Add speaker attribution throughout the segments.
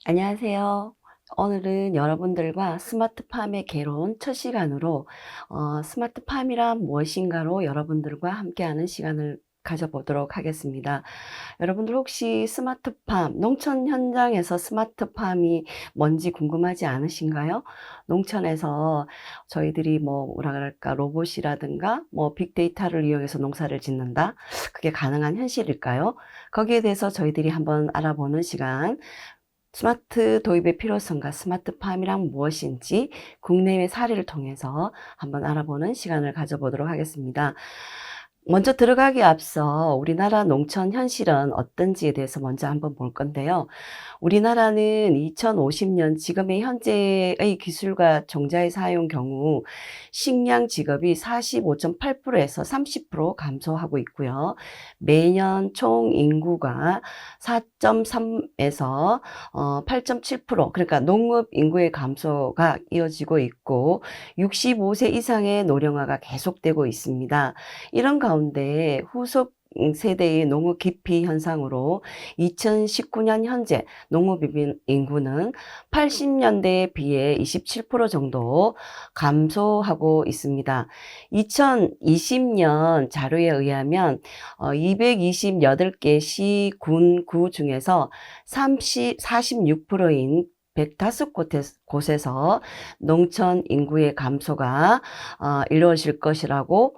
Speaker 1: 안녕하세요. 오늘은 여러분들과 스마트팜의 개론 첫 시간으로 스마트팜이란 무엇인가로 여러분들과 함께하는 시간을 가져보도록 하겠습니다. 여러분들 혹시 스마트팜, 농촌 현장에서 스마트팜이 뭔지 궁금하지 않으신가요? 농촌에서 저희들이 뭐라 그럴까 로봇이라든가 뭐 빅데이터를 이용해서 농사를 짓는다. 그게 가능한 현실일까요? 거기에 대해서 저희들이 한번 알아보는 시간, 스마트 도입의 필요성과 스마트팜이란 무엇인지 국내외 사례를 통해서 한번 알아보는 시간을 가져보도록 하겠습니다. 먼저 들어가기 앞서 우리나라 농촌 현실은 어떤지에 대해서 먼저 한번 볼 건데요. 우리나라는 2050년 지금의 현재의 기술과 종자의 사용 경우 식량 지급이 45.8%에서 30% 감소하고 있고요. 매년 총 인구가 4.3에서 8.7%, 그러니까 농업 인구의 감소가 이어지고 있고 65세 이상의 노령화가 계속되고 있습니다. 이런 가운데 후속 세대의 농업 기피 현상으로 2019년 현재 농업 인구는 80년대에 비해 27% 정도 감소하고 있습니다. 2020년 자료에 의하면 228개 시, 군, 구 중에서 46%인 105곳에서 농촌 인구의 감소가 이루어질 것이라고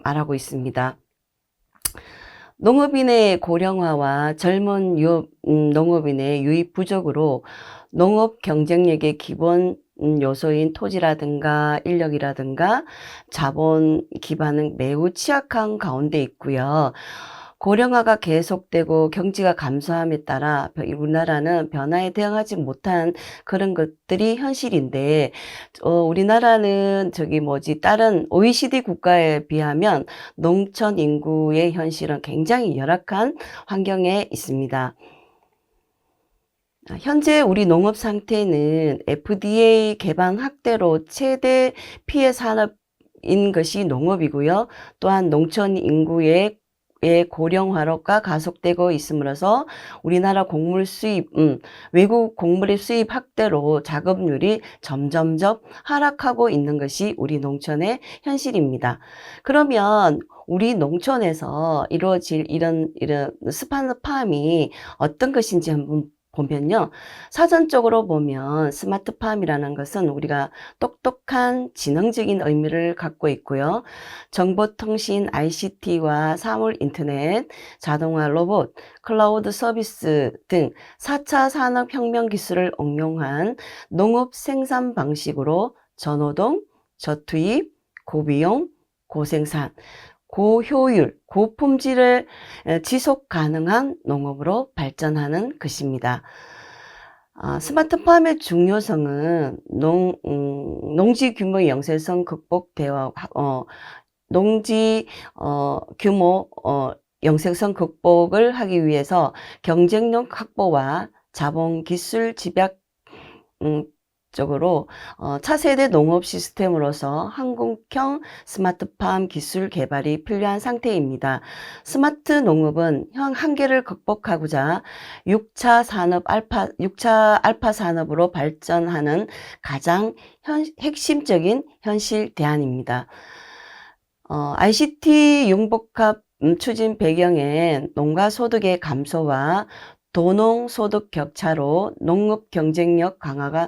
Speaker 1: 말하고 있습니다. 농업인의 고령화와 젊은 농업인의 유입 부족으로 농업 경쟁력의 기본 요소인 토지라든가 인력이라든가 자본 기반은 매우 취약한 가운데 있고요. 고령화가 계속되고 경지가 감소함에 따라 우리나라는 변화에 대응하지 못한 그런 것들이 현실인데, 우리나라는 다른 OECD 국가에 비하면 농촌 인구의 현실은 굉장히 열악한 환경에 있습니다. 현재 우리 농업 상태는 FDA 개방 확대로 최대 피해 산업인 것이 농업이고요. 또한 농촌 인구의 고령화가 가속되고 있음으로써 우리나라 곡물 수입, 외국 곡물의 수입 확대로 작업률이 점점점 하락하고 있는 것이 우리 농촌의 현실입니다. 그러면 우리 농촌에서 이루어질 이런 스마트팜이 어떤 것인지 한번 보면요. 사전적으로 보면 스마트팜이라는 것은 우리가 똑똑한 지능적인 의미를 갖고 있고요. 정보통신, ICT와 사물 인터넷, 자동화 로봇, 클라우드 서비스 등 4차 산업혁명 기술을 응용한 농업 생산 방식으로 저노동, 저투입, 고비용, 고생산, 고효율, 고품질을 지속 가능한 농업으로 발전하는 것입니다. 스마트팜의 중요성은 농지 규모 영세성 극복 대화, 농지 규모 영세성 극복을 하기 위해서 경쟁력 확보와 자본 기술 집약 쪽으로 차세대 농업 시스템으로서 한국형 스마트팜 기술 개발이 필요한 상태입니다. 스마트 농업은 한계를 극복하고자 6차 알파 산업으로 발전하는 가장 핵심적인 현실 대안입니다. ICT 융복합 추진 배경엔 농가 소득의 감소와 도농 소득 격차로 농업 경쟁력 강화가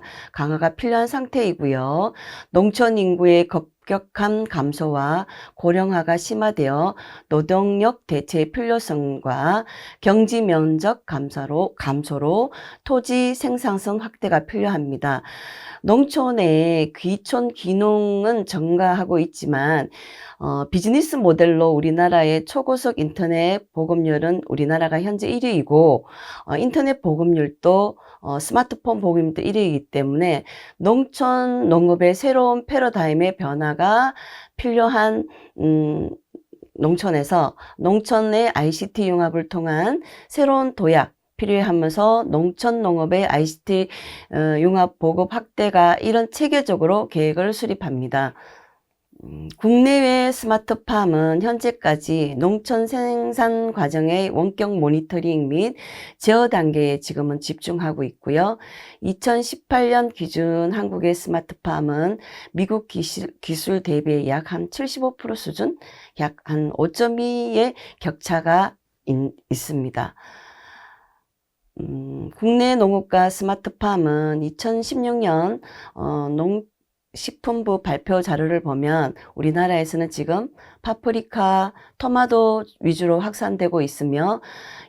Speaker 1: 필요한 상태이고요. 농촌 인구의 급격한 감소와 고령화가 심화되어 노동력 대체의 필요성과 경지 면적 감소로 토지 생산성 확대가 필요합니다. 농촌의 귀촌 귀농은 증가하고 있지만 비즈니스 모델로 우리나라의 초고속 인터넷 보급률은 우리나라가 현재 1위이고 인터넷 보급률도 스마트폰 보급률도 1위이기 때문에 농촌 농업의 새로운 패러다임의 변화가 필요한 농촌에서 농촌의 ICT 융합을 통한 새로운 도약 필요하면서 농촌 농업의 ICT 융합 보급 확대가 이런 체계적으로 계획을 수립합니다. 국내외 스마트팜은 현재까지 농촌 생산 과정의 원격 모니터링 및 제어 단계에 지금은 집중하고 있고요. 2018년 기준 한국의 스마트팜은 미국 기술 대비에 약 한 75% 수준, 약 한 5.2의 격차가 있습니다. 국내 농업과 스마트팜은 2016년 농식품부 발표 자료를 보면 우리나라에서는 지금 파프리카, 토마토 위주로 확산되고 있으며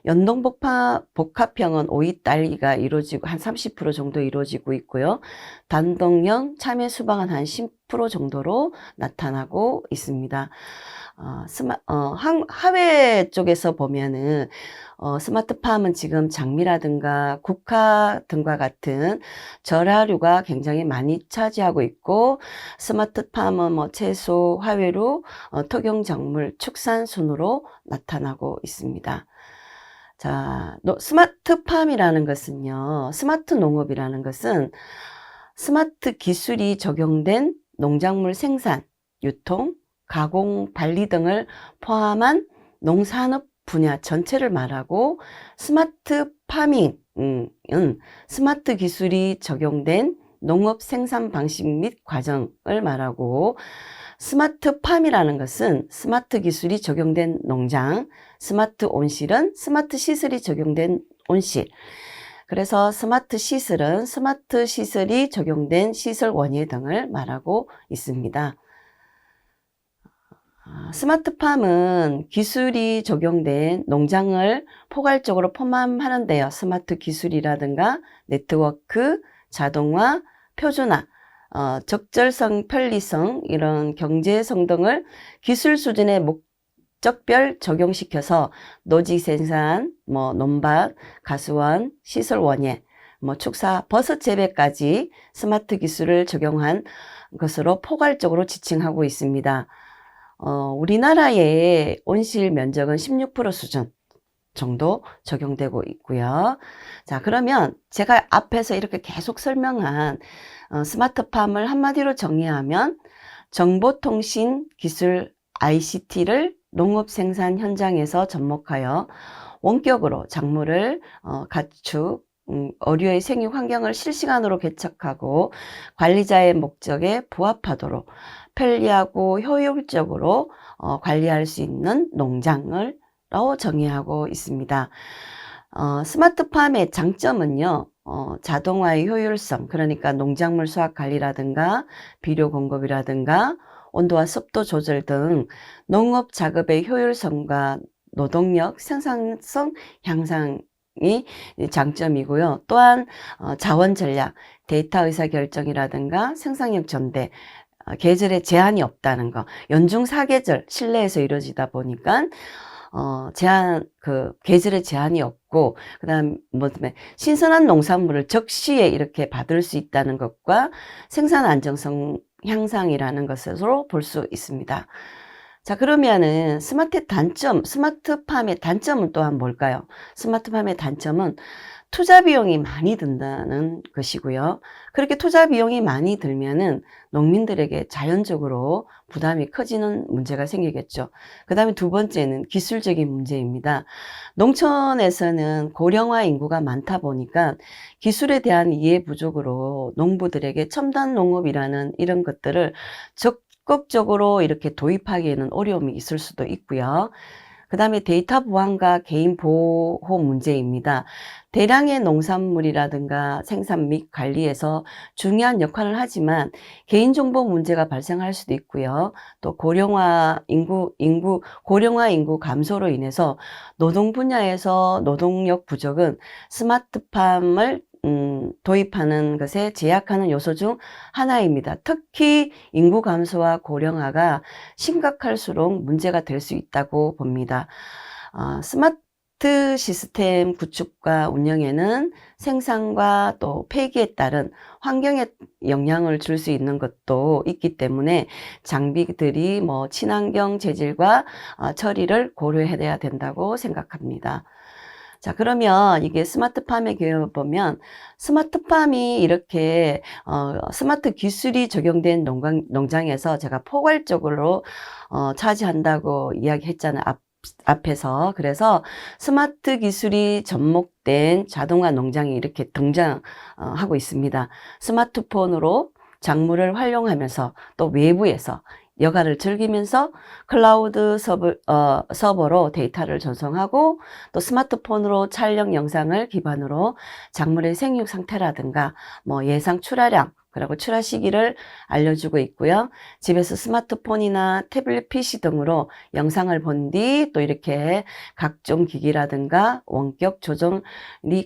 Speaker 1: 연동복합형은 오이 딸기가 이루어지고 한 30% 정도 이루어지고 있고요. 단독형 참외 수박은 한 10% 정도로 나타나고 있습니다. 하회 쪽에서 보면은 스마트팜은 지금 장미라든가 국화 등과 같은 절하류가 굉장히 많이 차지하고 있고, 스마트팜은 뭐 채소, 화훼류, 토경작물, 축산 순으로 나타나고 있습니다. 자, 스마트팜이라는 것은요, 스마트 농업이라는 것은 스마트 기술이 적용된 농작물 생산, 유통, 가공, 관리 등을 포함한 농산업 분야 전체를 말하고, 스마트 파밍은 스마트 기술이 적용된 농업 생산 방식 및 과정을 말하고, 스마트 팜이라는 것은 스마트 기술이 적용된 농장, 스마트 온실은 스마트 시설이 적용된 온실, 그래서 스마트 시설은 스마트 시설이 적용된 시설 원예 등을 말하고 있습니다. 스마트팜은 기술이 적용된 농장을 포괄적으로 포함하는데요. 스마트 기술이라든가 네트워크, 자동화, 표준화, 적절성, 편리성, 이런 경제성 등을 기술 수준의 목적별 적용시켜서 노지 생산, 논밭, 가수원, 시설 원예, 축사, 버섯 재배까지 스마트 기술을 적용한 것으로 포괄적으로 지칭하고 있습니다. 우리나라의 온실 면적은 16% 수준 정도 적용되고 있고요. 자, 그러면 제가 앞에서 이렇게 계속 설명한 스마트팜을 한마디로 정리하면 정보통신 기술 ICT를 농업 생산 현장에서 접목하여 원격으로 작물을 가축, 어류의 생육 환경을 실시간으로 개척하고 관리자의 목적에 부합하도록 편리하고 효율적으로 관리할 수 있는 농장을 정의하고 있습니다. 스마트팜의 장점은요, 자동화의 효율성, 그러니까 농작물 수확 관리라든가 비료 공급이라든가 온도와 습도 조절 등 농업 작업의 효율성과 노동력 생산성 향상이 장점이고요. 또한 자원 전략, 데이터 의사결정이라든가 생산력 전대, 계절에 제한이 없다는 거, 연중 사계절 실내에서 이루어지다 보니까 계절에 제한이 없고, 그다음 신선한 농산물을 적시에 이렇게 받을 수 있다는 것과 생산 안정성 향상이라는 것으로 볼 수 있습니다. 자, 그러면은 스마트팜의 단점은 또한 뭘까요? 스마트팜의 단점은 투자 비용이 많이 든다는 것이고요. 그렇게 투자 비용이 많이 들면은 농민들에게 자연적으로 부담이 커지는 문제가 생기겠죠. 그 다음에 두 번째는 기술적인 문제입니다. 농촌에서는 고령화 인구가 많다 보니까 기술에 대한 이해 부족으로 농부들에게 첨단 농업이라는 이런 것들을 적극적으로 이렇게 도입하기에는 어려움이 있을 수도 있고요. 그 다음에 데이터 보안과 개인 보호 문제입니다. 대량의 농산물이라든가 생산 및 관리에서 중요한 역할을 하지만 개인정보 문제가 발생할 수도 있고요. 또 고령화 인구 감소로 인해서 노동 분야에서 노동력 부족은 스마트팜을 도입하는 것에 제약하는 요소 중 하나입니다. 특히 인구 감소와 고령화가 심각할수록 문제가 될 수 있다고 봅니다. 스마트 시스템 구축과 운영에는 생산과 또 폐기에 따른 환경에 영향을 줄 수 있는 것도 있기 때문에 장비들이 친환경 재질과 처리를 고려해야 된다고 생각합니다. 자, 그러면 이게 스마트팜의 개요를 보면 스마트팜이 이렇게 스마트 기술이 적용된 농장에서 제가 포괄적으로 차지한다고 이야기했잖아요. 앞에서. 그래서 스마트 기술이 접목된 자동화 농장이 이렇게 등장하고 있습니다. 스마트폰으로 작물을 활용하면서 또 외부에서 여가를 즐기면서 클라우드 서버로 데이터를 전송하고 또 스마트폰으로 촬영 영상을 기반으로 작물의 생육 상태라든가 뭐 예상 출하량 그리고 출하 시기를 알려주고 있고요. 집에서 스마트폰이나 태블릿 PC 등으로 영상을 본 뒤 또 이렇게 각종 기기라든가 원격 조정이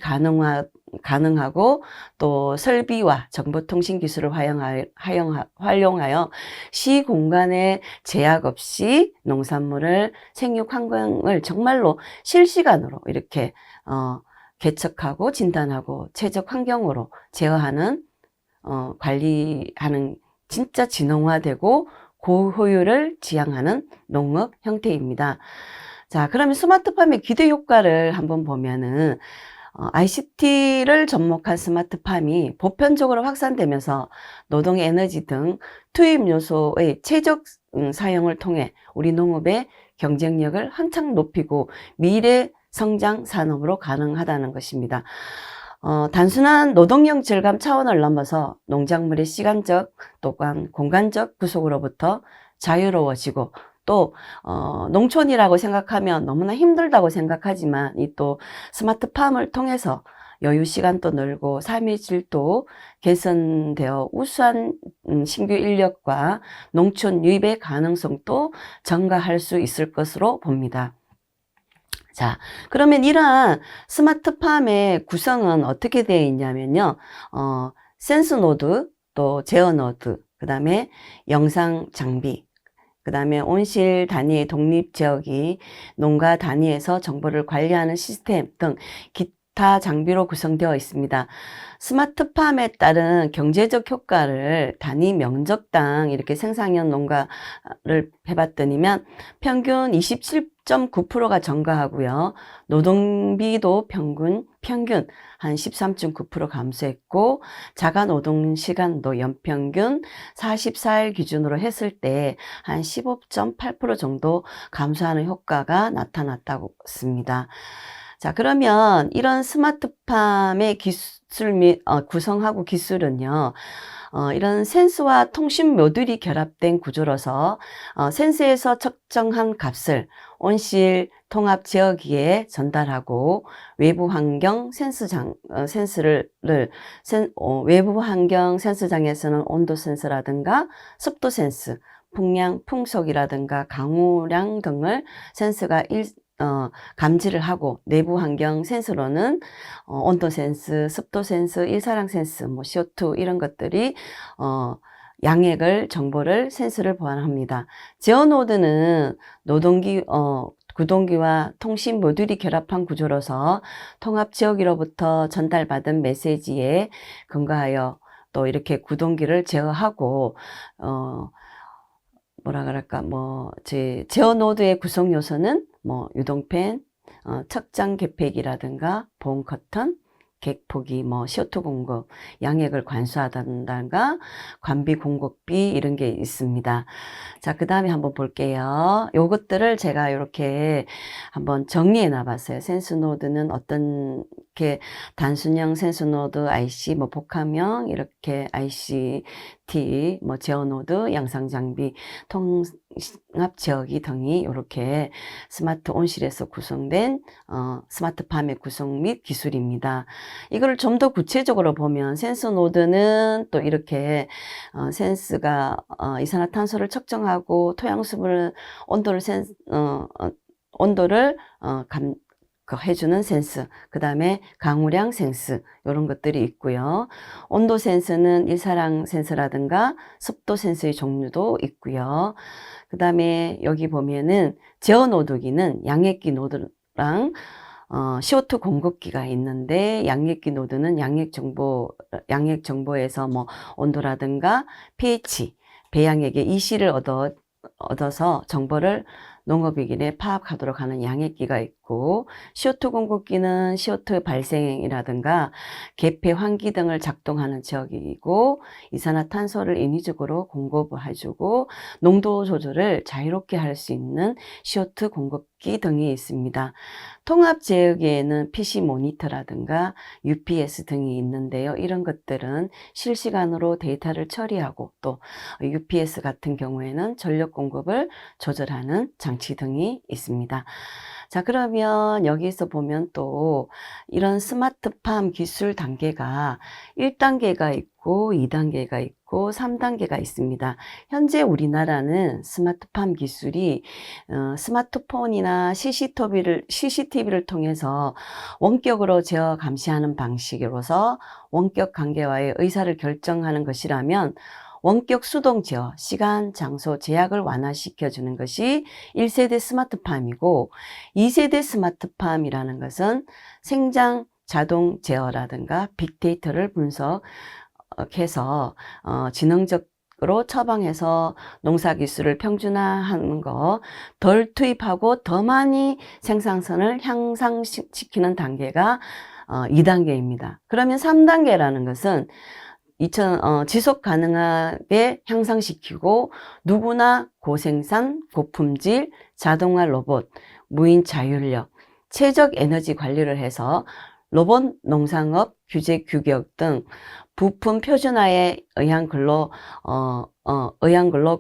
Speaker 1: 가능하고 또 설비와 정보통신 기술을 활용하여 시 공간에 제약 없이 농산물을 생육 환경을 정말로 실시간으로 이렇게 개척하고 진단하고 최적 환경으로 제어하는 관리하는 진짜 지능화되고 고효율을 지향하는 농업 형태입니다. 자, 그러면 스마트팜의 기대 효과를 한번 보면은 ICT를 접목한 스마트팜이 보편적으로 확산되면서 노동 에너지 등 투입 요소의 최적 사용을 통해 우리 농업의 경쟁력을 한창 높이고 미래 성장 산업으로 가능하다는 것입니다. 단순한 노동력 절감 차원을 넘어서 농작물의 시간적 또한 공간적 구속으로부터 자유로워지고 또 농촌이라고 생각하면 너무나 힘들다고 생각하지만 이 또 스마트팜을 통해서 여유 시간도 늘고 삶의 질도 개선되어 우수한 신규 인력과 농촌 유입의 가능성도 증가할 수 있을 것으로 봅니다. 자, 그러면 이러한 스마트팜의 구성은 어떻게 되어 있냐면요. 센스 노드, 또 제어 노드, 그 다음에 영상 장비, 그 다음에 온실 단위의 독립 지역이 농가 단위에서 정보를 관리하는 시스템 등 기타 장비로 구성되어 있습니다. 스마트팜에 따른 경제적 효과를 단위 면적당 이렇게 생산형 농가를 해봤더니면 평균 27.9%가 증가하고요. 노동비도 평균 한 13.9% 감소했고 자가 노동 시간도 연평균 44일 기준으로 했을 때 한 15.8% 정도 감소하는 효과가 나타났다고 했습니다. 자, 그러면 이런 스마트팜의 기술 및 구성하고 기술은요. 이런 센스와 통신 모듈이 결합된 구조로서 센스에서 측정한 값을 온실 통합 지역기에 전달하고 외부 환경 외부 환경 센서장에서는 온도 센서라든가 습도 센스, 풍량, 풍속이라든가 강우량 등을 센서가 감지를 하고 내부 환경 센서로는 온도 센스, 습도 센스, 일사량 센스, 뭐 CO2 이런 것들이 양액을 정보를 센서를 보완합니다. 제어 노드는 구동기와 통신 모듈이 결합한 구조로서 통합 지역으로부터 전달받은 메시지에 근거하여 또 이렇게 구동기를 제어하고 뭐라 그럴까 제어 노드의 구성 요소는 뭐 유동팬, 척장 개폐기라든가 보온 커튼, 객포기, 뭐 CO2 공급, 양액을 관수하다든가 관비 공급비 이런 게 있습니다. 자, 그 다음에 한번 볼게요. 요것들을 제가 이렇게 한번 정리해 놔봤어요. 센스 노드는 어떤 게 단순형 센스 노드 IC, 뭐 복합형 이렇게 ICT, 뭐 제어 노드, 양상 장비, 통합 지역이 등이 이렇게 스마트 온실에서 구성된 스마트팜의 구성 및 기술입니다. 이거를 좀 더 구체적으로 보면 센서 노드는 또 이렇게 센스가 이산화탄소를 측정하고 토양수분 온도를 해주는 센스, 그 다음에 강우량 센스 이런 것들이 있고요. 온도 센서는 일사량 센서라든가 습도 센서의 종류도 있고요. 그 다음에 여기 보면은 제어 노드기는 양액기 노드랑 CO2 공급기가 있는데 양액기 노드는 양액 정보에서 뭐 온도라든가 pH, 배양액의 이시를 얻어서 정보를 농업위기에 파악하도록 하는 양액기가 있고, CO2 공급기는 CO2 발생이라든가 개폐 환기 등을 작동하는 지역이고, 이산화탄소를 인위적으로 공급해주고 농도 조절을 자유롭게 할 수 있는 CO2 공급기 등이 있습니다. 통합제어기에는 PC 모니터라든가 UPS 등이 있는데요. 이런 것들은 실시간으로 데이터를 처리하고, 또 UPS 같은 경우에는 전력 공급을 조절하는 장치 등이 있습니다. 자, 그러면 여기서 보면 또 이런 스마트팜 기술 단계가 1단계가 있고 2단계가 있고 3단계가 있습니다. 현재 우리나라는 스마트팜 기술이 스마트폰이나 CCTV를 통해서 원격으로 제어 감시하는 방식으로서 원격 관계와의 의사를 결정하는 것이라면, 원격 수동 제어, 시간, 장소, 제약을 완화시켜주는 것이 1세대 스마트팜이고, 2세대 스마트팜이라는 것은 생장 자동 제어라든가 빅데이터를 분석해서 지능적으로 처방해서 농사기술을 평준화하는 거, 덜 투입하고 더 많이 생산성을 향상시키는 단계가 2단계입니다. 그러면 3단계라는 것은 지속 가능하게 향상시키고 누구나 고생산, 고품질, 자동화 로봇, 무인 자율력, 최적 에너지 관리를 해서 로봇 농상업 규제 규격 등 부품 표준화에 의한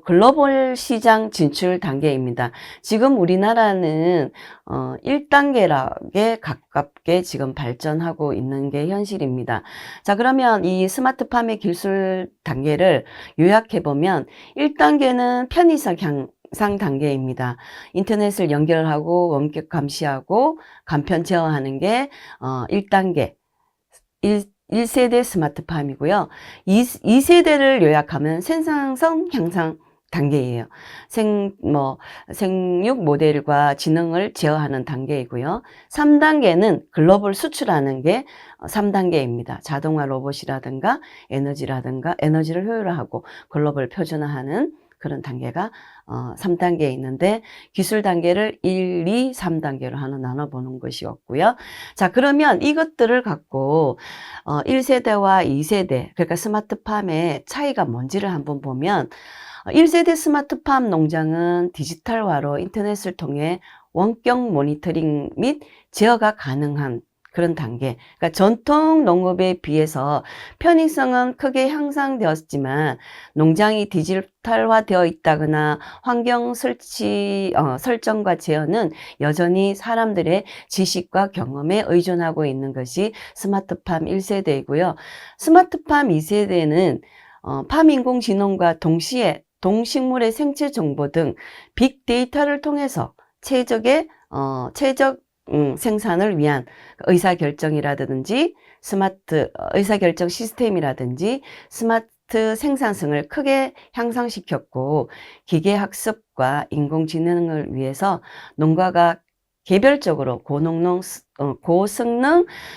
Speaker 1: 글로벌 시장 진출 단계입니다. 지금 우리나라는 1단계에 가깝게 지금 발전하고 있는 게 현실입니다. 자, 그러면 이 스마트팜의 기술 단계를 요약해보면, 1단계는 편의성 향상 단계입니다. 인터넷을 연결하고 원격 감시하고 간편 제어하는 게 1단계 1세대 스마트팜이고요. 2세대를 요약하면 생산성 향상 단계예요. 생육 모델과 지능을 제어하는 단계이고요. 3단계는 글로벌 수출하는 게 3단계입니다. 자동화 로봇이라든가 에너지를 효율화하고 글로벌 표준화하는 그런 단계가 3단계에 있는데, 기술 단계를 1, 2, 3단계로 하나 나눠보는 것이었고요. 자, 그러면 이것들을 갖고 1세대와 2세대, 그러니까 스마트팜의 차이가 뭔지를 한번 보면, 1세대 스마트팜 농장은 디지털화로 인터넷을 통해 원격 모니터링 및 제어가 가능한 그런 단계. 그러니까 전통 농업에 비해서 편의성은 크게 향상되었지만, 농장이 디지털화되어 있다거나 환경 설정과 제어는 여전히 사람들의 지식과 경험에 의존하고 있는 것이 스마트팜 1세대이고요. 스마트팜 2세대는 팜 인공지능과 동시에 동식물의 생체 정보 등 빅데이터를 통해서 최적 생산을 위한 의사결정이라든지 의사결정 시스템이라든지 스마트 생산성을 크게 향상시켰고, 기계학습과 인공지능을 위해서 농가가 개별적으로 고성능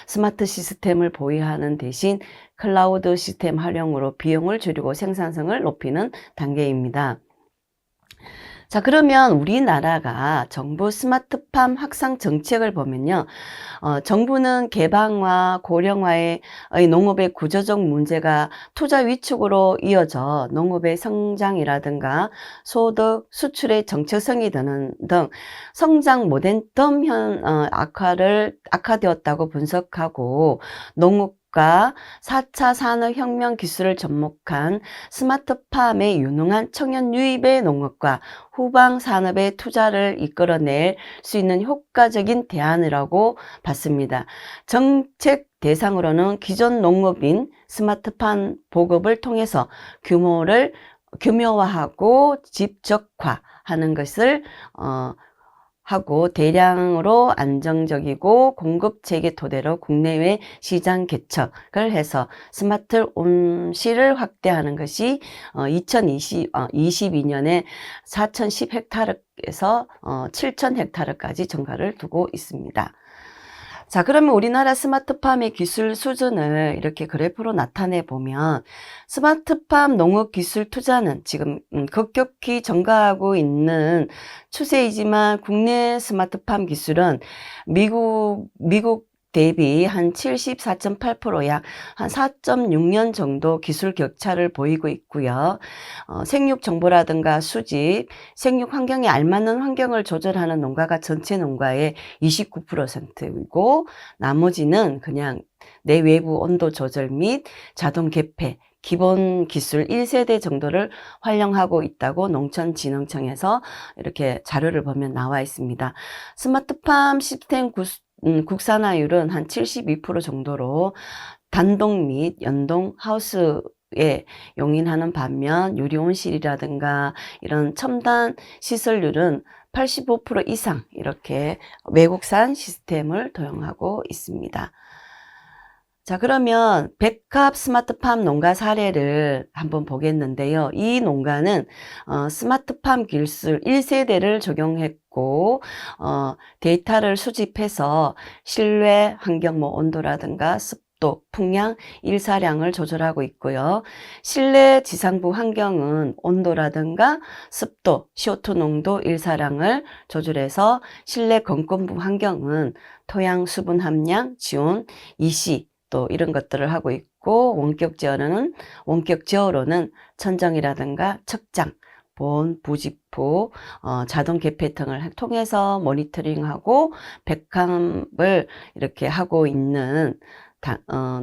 Speaker 1: 스마트 시스템을 보유하는 대신 클라우드 시스템 활용으로 비용을 줄이고 생산성을 높이는 단계입니다. 자, 그러면 우리나라가 정부 스마트팜 확산 정책을 보면요. 정부는 개방화, 고령화의 농업의 구조적 문제가 투자 위축으로 이어져 농업의 성장이라든가 소득, 수출의 정체성이 등 성장 모멘텀 악화되었다고 분석하고, 농업 4차 산업혁명 기술을 접목한 스마트팜의 유능한 청년 유입의 농업과 후방 산업의 투자를 이끌어낼 수 있는 효과적인 대안이라고 봤습니다. 정책 대상으로는 기존 농업인 스마트팜 보급을 통해서 규모화하고 집적화하는 것을 하고, 대량으로 안정적이고 공급 체계 토대로 국내외 시장 개척을 해서 스마트 온실을 확대하는 것이 2022년에 4,010헥타르에서 7,000헥타르까지 증가를 두고 있습니다. 자, 그러면 우리나라 스마트팜의 기술 수준을 이렇게 그래프로 나타내 보면 스마트팜 농업 기술 투자는 지금 급격히 증가하고 있는 추세이지만 국내 스마트팜 기술은 미국 대비 한 74.8%, 약 한 4.6년 정도 기술 격차를 보이고 있고요. 생육 정보라든가 수집, 생육 환경에 알맞는 환경을 조절하는 농가가 전체 농가의 29%이고 나머지는 그냥 내외부 온도 조절 및 자동 개폐, 기본 기술 1세대 정도를 활용하고 있다고 농촌진흥청에서 이렇게 자료를 보면 나와 있습니다. 스마트팜 시스템 국산화율은 한 72% 정도로 단독 및 연동 하우스에 용인하는 반면 유리온실이라든가 이런 첨단 시설률은 85% 이상 이렇게 외국산 시스템을 도용하고 있습니다. 자, 그러면 백합 스마트팜 농가 사례를 한번 보겠는데요. 이 농가는 스마트팜 기술 1세대를 적용했고 데이터를 수집해서 실내 환경 온도라든가 습도, 풍량, 일사량을 조절하고 있고요. 실내 지상부 환경은 온도라든가 습도, CO2 농도, 일사량을 조절해서 실내 건건부 환경은 토양 수분 함량, 지온, 이시 또 이런 것들을 하고 있고 원격 제어로는 천정이라든가 측정, 본, 부직포, 자동 개폐 등을 통해서 모니터링하고 백합을 이렇게 하고 있는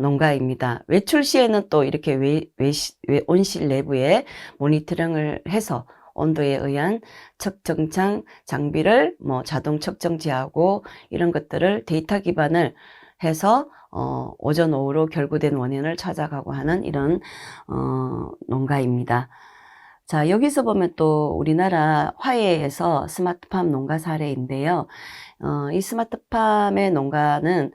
Speaker 1: 농가입니다. 외출 시에는 또 이렇게 온실 내부에 모니터링을 해서 온도에 의한 측정장 장비를 자동 측정지하고 이런 것들을 데이터 기반을 해서 오전 오후로 결부된 원인을 찾아가고 하는 이런 농가입니다. 자, 여기서 보면 또 우리나라 화해에서 스마트팜 농가 사례인데요. 이 스마트팜의 농가는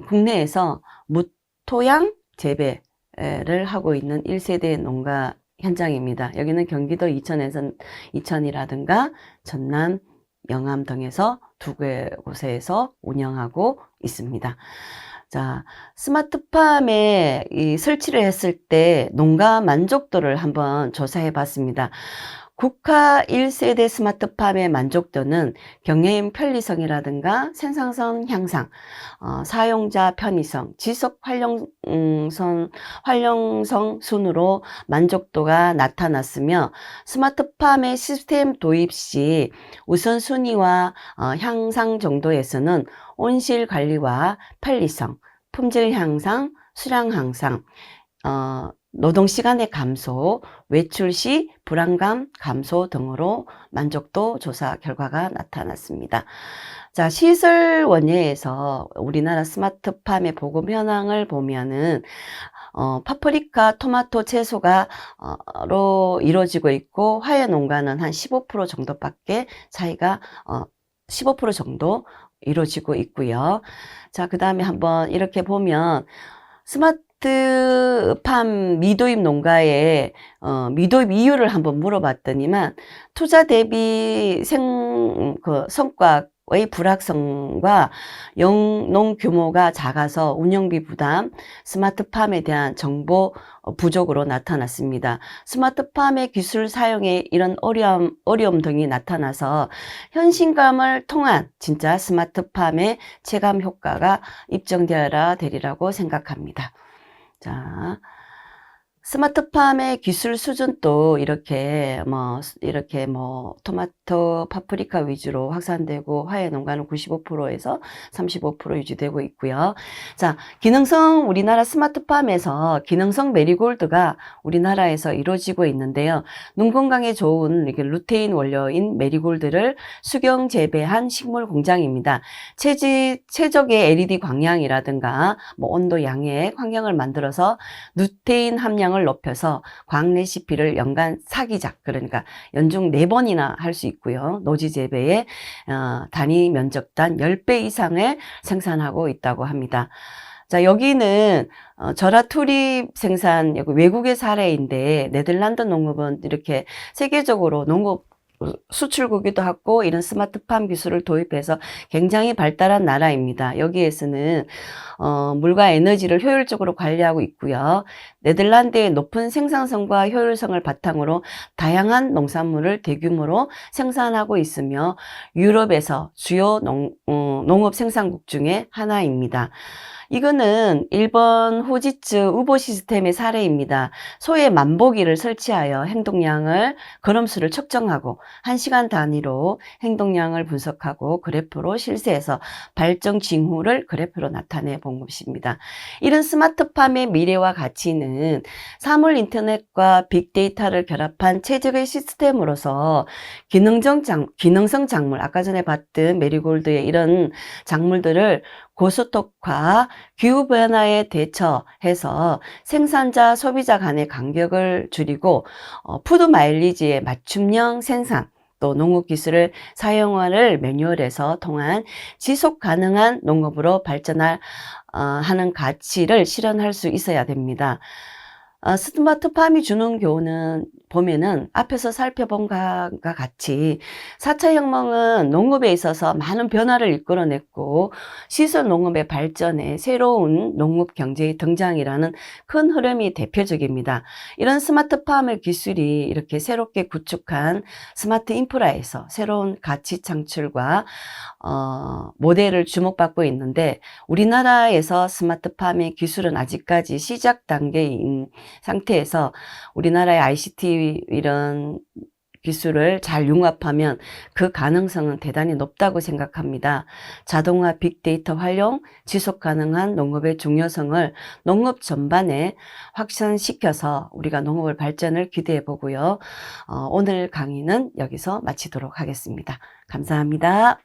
Speaker 1: 국내에서 무토양 재배를 하고 있는 1세대 농가 현장입니다. 여기는 경기도 이천이라든가 전남, 영암 등에서 두 곳에서 운영하고 있습니다. 자, 스마트팜에 설치를 했을 때 농가 만족도를 한번 조사해 봤습니다. 국가 1세대 스마트팜의 만족도는 경영 편리성이라든가 생산성 향상, 사용자 편의성, 지속 활용성 순으로 만족도가 나타났으며 스마트팜의 시스템 도입 시 우선순위와 향상 정도에서는 온실 관리와 편리성, 품질 향상, 수량 향상, 노동시간의 감소, 외출 시 불안감 감소 등으로 만족도 조사 결과가 나타났습니다. 자, 시설 원예에서 우리나라 스마트팜의 보급 현황을 보면은 파프리카, 토마토, 채소가 로 이루어지고 있고 화훼 농가는 한 15% 정도밖에 차이가 15% 정도 이루어지고 있고요. 자, 그 다음에 한번 이렇게 보면 스마트팜 미도입 농가의 미도입 이유를 한번 물어봤더니만 투자 대비 성과의 불확성과 영농 규모가 작아서 운영비 부담, 스마트팜에 대한 정보 부족으로 나타났습니다. 스마트팜의 기술 사용에 이런 어려움 등이 나타나서 현실감을 통한 진짜 스마트팜의 체감 효과가 입증되어야 되리라고 생각합니다. 자, 스마트팜의 기술 수준도 이렇게 토마토, 파프리카 위주로 확산되고 화훼 농가는 95%에서 35% 유지되고 있고요. 자, 기능성 우리나라 스마트팜에서 기능성 메리골드가 우리나라에서 이루어지고 있는데요. 눈 건강에 좋은 이렇게 루테인 원료인 메리골드를 수경 재배한 식물 공장입니다. 최적의 LED 광량이라든가 온도 양액 환경을 만들어서 루테인 함량을 높여서 광 레시피를 연간 사기작, 그러니까 연중 4번이나 할 수 있고요. 노지 재배에 단위 면적단 10배 이상을 생산하고 있다고 합니다. 자, 여기는 절하 투립 생산 외국의 사례인데 네덜란드 농업은 이렇게 세계적으로 농업 수출국이기도 하고 이런 스마트팜 기술을 도입해서 굉장히 발달한 나라입니다. 여기에서는 물과 에너지를 효율적으로 관리하고 있고요. 네덜란드의 높은 생산성과 효율성을 바탕으로 다양한 농산물을 대규모로 생산하고 있으며 유럽에서 주요 농업 생산국 중에 하나입니다. 이거는 일본 후지츠 우보 시스템의 사례입니다. 소의 만보기를 설치하여 행동량을 걸음수를 측정하고 1시간 단위로 행동량을 분석하고 그래프로 실시해서 발정 징후를 그래프로 나타내 본 것입니다. 이런 스마트팜의 미래와 가치는 사물 인터넷과 빅데이터를 결합한 최적의 시스템으로서 기능성 작물, 아까 전에 봤던 메리골드의 이런 작물들을 고스톱화, 기후변화에 대처해서 생산자, 소비자 간의 간격을 줄이고 푸드 마일리지의 맞춤형 생산, 또 농업기술을 사용화를 매뉴얼에서 통한 지속 가능한 농업으로 발전할 하는 가치를 실현할 수 있어야 됩니다. 스마트팜이 주는 교훈은 보면은 앞에서 살펴본 것과 같이 4차 혁명은 농업에 있어서 많은 변화를 이끌어냈고 시설 농업의 발전에 새로운 농업 경제의 등장이라는 큰 흐름이 대표적입니다. 이런 스마트팜의 기술이 이렇게 새롭게 구축한 스마트 인프라에서 새로운 가치 창출과 모델을 주목받고 있는데 우리나라에서 스마트팜의 기술은 아직까지 시작 단계인 상태에서 우리나라의 ICT 이런 기술을 잘 융합하면 그 가능성은 대단히 높다고 생각합니다. 자동화 빅데이터 활용, 지속 가능한 농업의 중요성을 농업 전반에 확산시켜서 우리가 농업을 발전을 기대해 보고요. 오늘 강의는 여기서 마치도록 하겠습니다. 감사합니다.